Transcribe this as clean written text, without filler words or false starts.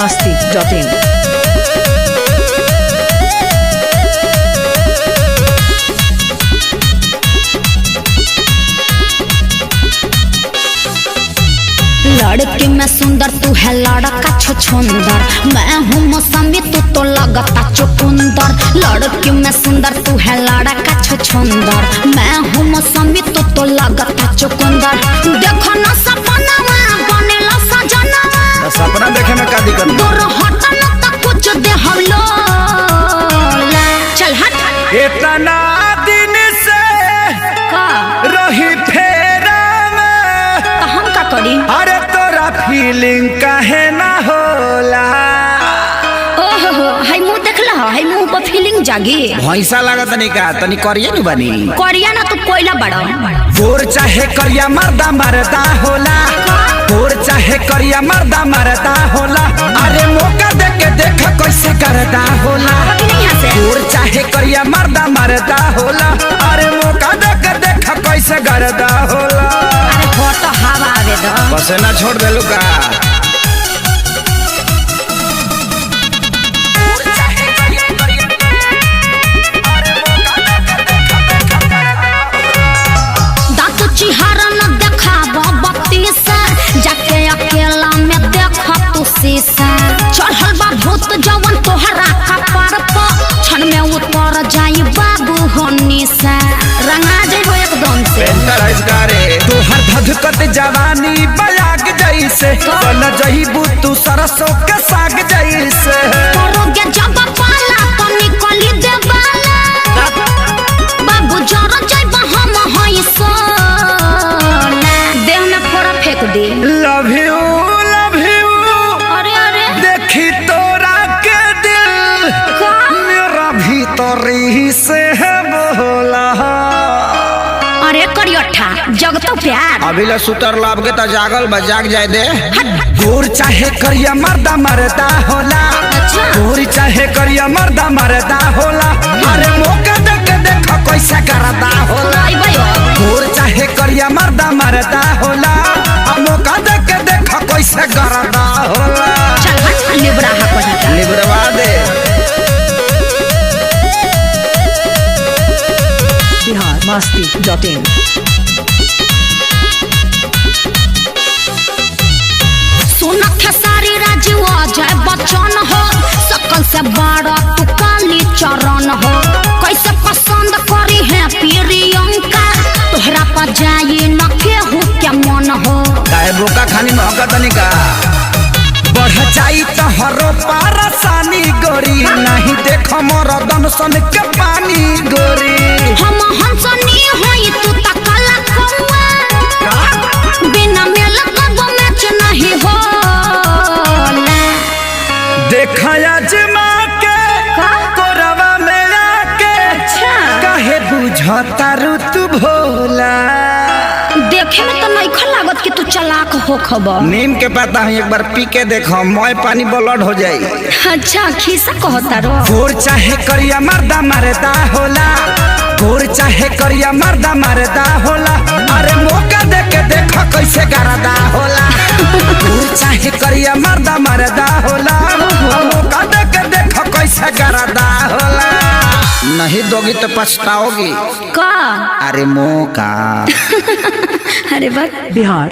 masti.in. लड़की में सुंदर तू है लड़का छुछुंदर, मैं हूँ मौसमी तू तो लगता चुकुंदर। लड़की में सुंदर तू है लड़का छुछुंदर, मैं हूँ मौसमी तू तो लगता चुकुंदर। देखो ना सपना बनेला सजना, सपना देखे में का दिक्कत? दूर हट ना तो कुछ दे हम लोग। चल हट। इतना दिन से का रही फेरा में, तो हम का करी? अरे तोरा फीलिंग काहे ना होला? ओहो हाय मुंह देखला, हाय मुंह पर फीलिंग जागी। भैंसा लागत नहीं का तनी करिए नु बनी। करिया ना तू कोयला बड़ा। गोर चाहे करिया मर्दा मरदा होला, गोर चाहे करिया मर्दा मरदा होला। अरे मौका दे के देख कैसे करदा होला। गोर चाहे करिया मर्दा मरदा होला, अरे मौका दे के देख कैसे करदा होला। अरे फोटो हवा आवे दो। बस ना छोड़ देलू का। चिहारा न देखाब बत्ती से, जाके अकेला में देख तू शीशा। चढ़ल बा भूत जवन तोहरा कपार पर, क्षण में उतर जाई बाबू होनी से। रंगा जेबो एकदम से। तोहर धधकत जवानी बयाग जैसे, बन जईबू तू सरसों के साग जैसे। करोगे जब पाला तो निकली दे बाला, बाबू जरा जाइब हम हई सोना। देह में फोड़ा फेंक दे। Love you love you. अरे अरे देखी तोरा के दिल मेरा भीतरी से है बोला। अरे करियठा जग तो प्यार। अभी ले सुतर लाभ के ता जागल बा, जाग जाए दे। गोर चाहे करिया मर्दा मरदा होला, अच्छा। गोर चाहे करिया मर्दा मरदा होला। अरे मौका दे के देख कैसे करदा होला। भाई भाई गोर चाहे करिया मर्दा मरदा होला, आ मौका दे के देख कैसे करदा होला। चल हट लिबरा हा कोही। लिबरवा दे। Bihar masti.in. सुन खेसारी राजू अजय बच्चन हो, सकल से बड़ा तू काली चरण हो। कैसे पसंद करी है प्रियंका, तोहरा पर जाई न केहू के मन हो। काहे बोका खानी महका तनी का। बढ़ जाई तो हरो पारसानी गोरी, नहीं देख मोर दनसन के पानी गोरी। हम हंसनी होई तू तकला कौआ, बिना मेल कबो मैच नहीं होला। देखा अजमा के कोरवा में आके, काहे बुझता ऋतु भोला। देखे में तो नहीं लागत कि तू चालाक हो खबर। नीम के पता है एक बार पी के देखो, मोय पानी ब्लड हो जाई। अच्छा खीसा कहता रो। गोर चाहे करिया मर्दा मरदा होला, गोर चाहे करिया मर्दा मरदा होला। अरे मौका दे के देख कैसे करदा होला। गोर चाहे करिया मर्दा मरदा होला, मौका दे के देख कैसे करदा होला। नहीं दोगी तो पछताओगी। का अरे मौका। अरे बस Bihar